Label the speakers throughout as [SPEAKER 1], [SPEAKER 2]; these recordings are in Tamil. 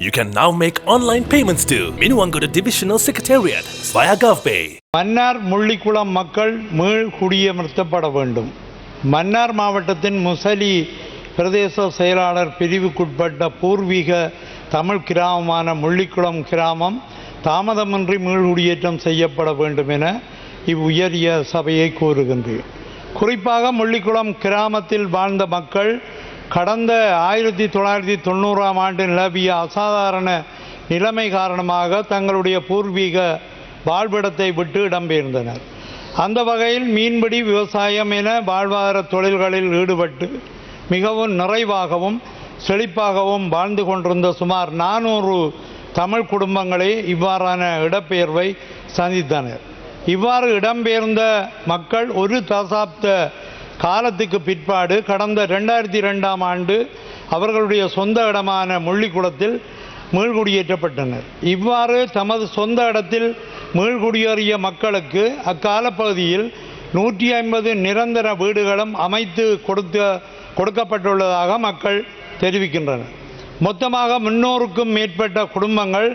[SPEAKER 1] You can now make online payments to Minuwangoda Divisional Secretariat via GovPay.
[SPEAKER 2] Mannar Mullikulam மக்கள் மீள் குடியமர்த்தப்பட வேண்டும். மன்னார் மாவட்டத்தின் முசலி பிரதேச செயலாளர் பிரிவுக்குட்பட்ட பூர்வீக தமிழ் கிராமமான முள்ளிக்குளம் கிராமம் தாமதமின்றி மீள்குடியேற்றம் செய்யப்பட வேண்டும் என இவ்வுயரிய சபையை கோருகின்றேன். குறிப்பாக முள்ளிக்குளம் கிராமத்தில் வாழ்ந்த மக்கள் கடந்த 1990ஆம் ஆண்டு நிலவிய அசாதாரண நிலைமை காரணமாக தங்களுடைய பூர்வீக வாழ்விடத்தை விட்டு இடம்பெயர்ந்தனர். அந்த வகையில் மீன்பிடி, விவசாயம் என வாழ்வாதார தொழில்களில் ஈடுபட்டு மிகவும் நிறைவாகவும் செழிப்பாகவும் வாழ்ந்து கொண்டிருந்த சுமார் 400 தமிழ் குடும்பங்களே இவ்வாறான இடப்பெயர்வை சந்தித்தனர். இவ்வாறு இடம்பெயர்ந்த மக்கள் ஒரு தசாப்த காலத்துக்கு பிற்பாடு கடந்த 2002ஆம் ஆண்டு அவர்களுடைய சொந்த இடமான முள்ளிக்குளத்தில் மீள்குடியேற்றப்பட்டனர். இவ்வாறு தமது சொந்த இடத்தில் மீள்குடியேறிய மக்களுக்கு அக்கால பகுதியில் 150 நிரந்தர வீடுகளும் அமைத்து கொடுக்கப்பட்டுள்ளதாக மக்கள் தெரிவிக்கின்றனர். மொத்தமாக 300க்கும் மேற்பட்ட குடும்பங்கள்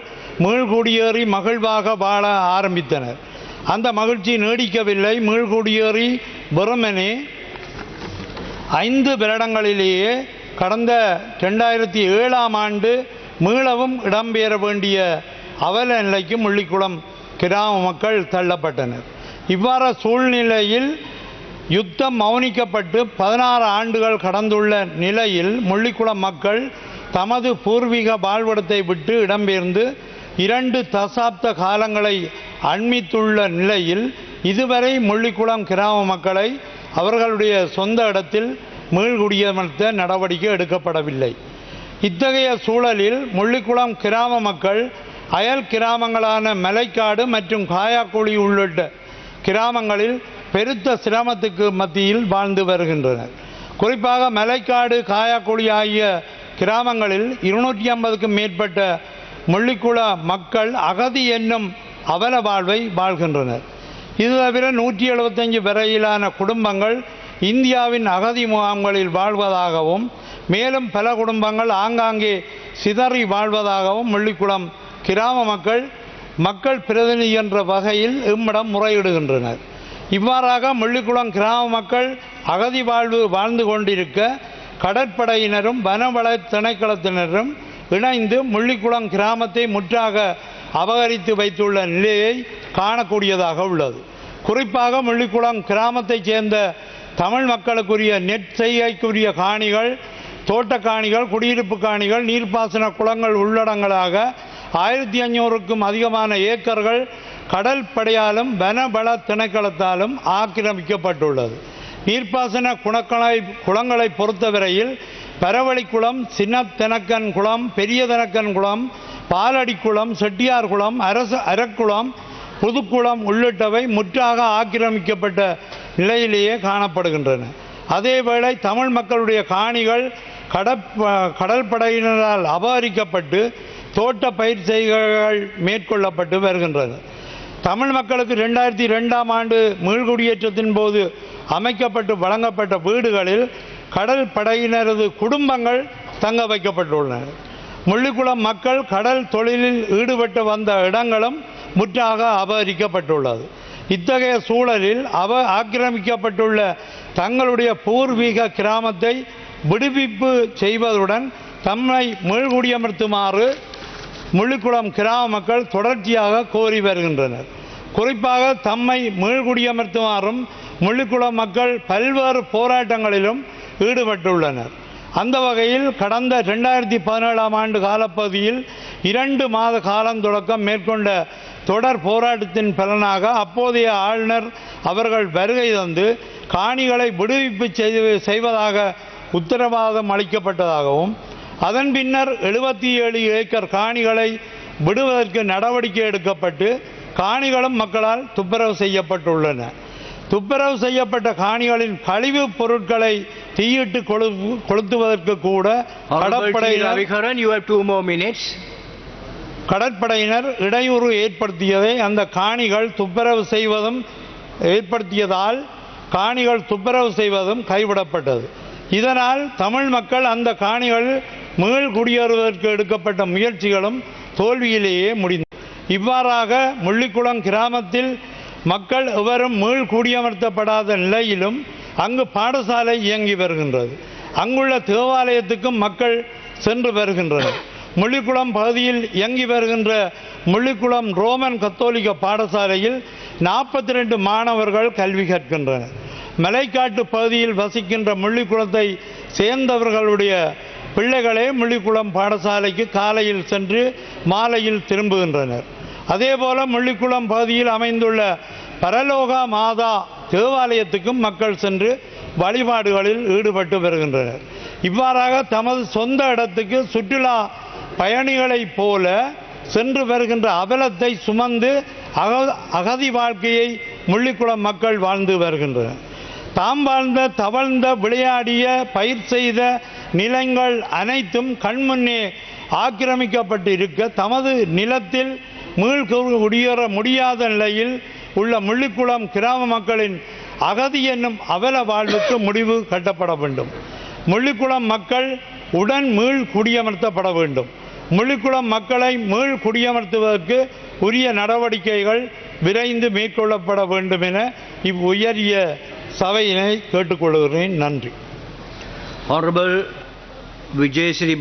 [SPEAKER 2] மீள்குடியேறி மகிழ்வாக வாழ ஆரம்பித்தனர். அந்த மகிழ்ச்சி நீடிக்கவில்லை. மீள்குடியேறி வெறுமனே 5 வருடங்களிலேயே கடந்த 2007ஆம் ஆண்டு மீளவும் இடம்பெயர வேண்டிய அவல நிலைக்கு முள்ளிக்குளம் கிராம மக்கள் தள்ளப்பட்டனர். இவ்வாறு சூழ்நிலையில் யுத்தம் மௌனிக்கப்பட்டு 16 ஆண்டுகள் கடந்துள்ள நிலையில் முள்ளிக்குளம் மக்கள் தமது பூர்வீக வாழ்விடத்தை விட்டு இடம்பெயர்ந்து 2 தசாப்த காலங்களை அண்மித்துள்ள நிலையில் இதுவரை முள்ளிக்குளம் கிராம மக்களை அவர்களுடைய சொந்த இடத்தில் மீள்குடியமர்த்த நடவடிக்கை எடுக்கப்படவில்லை. இத்தகைய சூழலில் முள்ளிக்குளம் கிராம மக்கள் அயல் கிராமங்களான மலைக்காடு மற்றும் காயாக்குழி உள்ளிட்ட கிராமங்களில் பெருத்த சிரமத்துக்கு மத்தியில் வாழ்ந்து வருகின்றனர். குறிப்பாக மலைக்காடு, காயாக்குழி ஆகிய கிராமங்களில் 250க்கும் மேற்பட்ட முள்ளிக்குள மக்கள் அகதி என்னும் அவல வாழ்வை வாழ்கின்றனர். இது தவிர 175 வரையிலான குடும்பங்கள் இந்தியாவின் அகதி முகாம்களில் வாழ்வதாகவும் மேலும் பல குடும்பங்கள் ஆங்காங்கே சிதறி வாழ்வதாகவும் முள்ளிக்குளம் கிராம மக்கள் பிரதிநிதி என்ற வகையில் இம்மிடம் முறையிடுகின்றனர். இவ்வாறாக முள்ளிக்குளம் கிராம மக்கள் அகதி வாழ்ந்து கொண்டிருக்க கடற்படையினரும் வனவள திணைக்களத்தினரும் இணைந்து முள்ளிக்குளம் கிராமத்தை முற்றாக அபகரித்து வைத்துள்ள நிலையை காணக்கூடியதாக உள்ளது. குறிப்பாக முள்ளிக்குளம் கிராமத்தைச் சேர்ந்த தமிழ் மக்களுக்குரிய நெற்செய்கைக்குரிய காணிகள், தோட்டக்காணிகள், குடியிருப்பு காணிகள், நீர்ப்பாசன குளங்கள் உள்ளடங்களாக 1500க்கும் அதிகமான ஏக்கர்கள் கடல் படையாலும் வனவள திணைக்களத்தாலும் ஆக்கிரமிக்கப்பட்டுள்ளது. நீர்ப்பாசன குளங்களை பொறுத்தவரையில் பரவளி குளம், சின்னத்தெனக்கன் குளம், பெரிய தெனக்கன் குளம், பாலடி குளம், செட்டியார் குளம், அரக்குளம், புதுக்குளம் உள்ளிட்டவை முற்றாக ஆக்கிரமிக்கப்பட்ட நிலையிலேயே காணப்படுகின்றன. அதேவேளை தமிழ் மக்களுடைய காணிகள் கடற்படையினரால் அபகரிக்கப்பட்டு தோட்ட பயிர் செய்கைகள் மேற்கொள்ளப்பட்டு வருகின்றன. தமிழ் மக்களுக்கு 2002ஆம் ஆண்டு மீள்குடியேற்றத்தின் போது அமைக்கப்பட்டு வழங்கப்பட்ட வீடுகளில் கடல் படையினரது குடும்பங்கள் தங்க வைக்கப்பட்டுள்ளன. முள்ளிக்குளம் மக்கள் கடல் தொழிலில் ஈடுபட்டு வந்த இடங்களும் முற்றாக அபகரிக்கப்பட்டுள்ளது. இத்தகைய சூழலில் ஆக்கிரமிக்கப்பட்டுள்ள தங்களுடைய பூர்வீக கிராமத்தை விடுவிப்பு செய்வதுடன் தம்மை மீள்குடியமர்த்துமாறு முள்ளிக்குளம் கிராம மக்கள் தொடர்ச்சியாக கோரி வருகின்றனர். குறிப்பாக தம்மை மீள்குடியமர்த்துமாறும் முள்ளிக்குளம் மக்கள் பல்வேறு போராட்டங்களிலும் ஈடுபட்டுள்ளனர். அந்த வகையில் கடந்த 2017ஆம் ஆண்டு காலப்பகுதியில் 2 மாத காலம் தொடக்கம் மேற்கொண்ட தொடர் போராட்டத்தின் பலனாக அப்போதைய ஆளுநர் அவர்கள் வருகை தந்து காணிகளை விடுவிப்பு செய்வதாக உத்தரவாதம் அளிக்கப்பட்டதாகவும் அதன் பின்னர் 77 ஏக்கர் காணிகளை விடுவதற்கு நடவடிக்கை எடுக்கப்பட்டு காணிகளும் மக்களால் துப்புரவு செய்யப்பட்டுள்ளன. துப்புரவு செய்யப்பட்ட காணிகளின் கழிவுப் பொருட்களை தீயிட்டு கொளுத்துவதற்கு கூட கடற்படையினர் இடையூறு ஏற்படுத்தியதை அந்த காணிகள் துப்புரவு செய்வதும் கைவிடப்பட்டது. இதனால் தமிழ் மக்கள் அந்த காணிகள் மீள் குடியேறுவதற்கு எடுக்கப்பட்ட முயற்சிகளும் தோல்வியிலேயே முடிந்தது. இவ்வாறாக முள்ளிக்குளம் கிராமத்தில் மக்கள் எவரும் மீள் குடியமர்த்தப்படாத நிலையிலும் அங்கு பாடசாலை இயங்கி வருகின்றது. அங்குள்ள தேவாலயத்துக்கும் மக்கள் சென்று வருகின்றனர். முள்ளிக்குளம் பகுதியில் இயங்கி வருகின்ற முள்ளிக்குளம் ரோமன் கத்தோலிக்க பாடசாலையில் 42 மாணவர்கள் கல்வி கற்கின்றனர். மலைக்காட்டு பகுதியில் வசிக்கின்ற முள்ளிக்குளத்தை சேர்ந்தவர்களுடைய பிள்ளைகளே முள்ளிக்குளம் பாடசாலைக்கு காலையில் சென்று மாலையில் திரும்புகின்றனர். அதேபோல முள்ளிக்குளம் பகுதியில் அமைந்துள்ள பரலோகா மாதா தேவாலயத்துக்கும் மக்கள் சென்று வழிபாடுகளில் ஈடுபட்டு வருகின்றனர். இவ்வாறாக தமது சொந்த இடத்துக்கு சுற்றுலா பயணிகளைப் போல சென்று வருகின்ற அவலத்தை சுமந்து அகதி வாழ்க்கையை முள்ளிக்குளம் மக்கள் வாழ்ந்து வருகின்றனர். தாம் வாழ்ந்த தவழ்ந்த விளையாடிய பயிர் செய்த நிலங்கள் அனைத்தும் கண்முன்னே ஆக்கிரமிக்கப்பட்டு இருக்க தமது நிலத்தில் மீள் குடியேற முடியாத நிலையில் உள்ள முள்ளிக்குளம் கிராம மக்களின் அகதி என்னும் அவல வாழ்வுக்கு முடிவு கட்டப்பட வேண்டும். முள்ளிக்குளம் மக்கள் உடன் மீள் குடியமர்த்தப்பட வேண்டும். முள்ளிக்குளம் மக்களை மீள் குடியமர்த்துவதற்கு உரிய நடவடிக்கைகள் விரைந்து மேற்கொள்ளப்பட வேண்டும் என இவ்வுயரிய சபையினை கேட்டுக்கொள்கிறேன். நன்றி.
[SPEAKER 3] Honorable Vijay Sri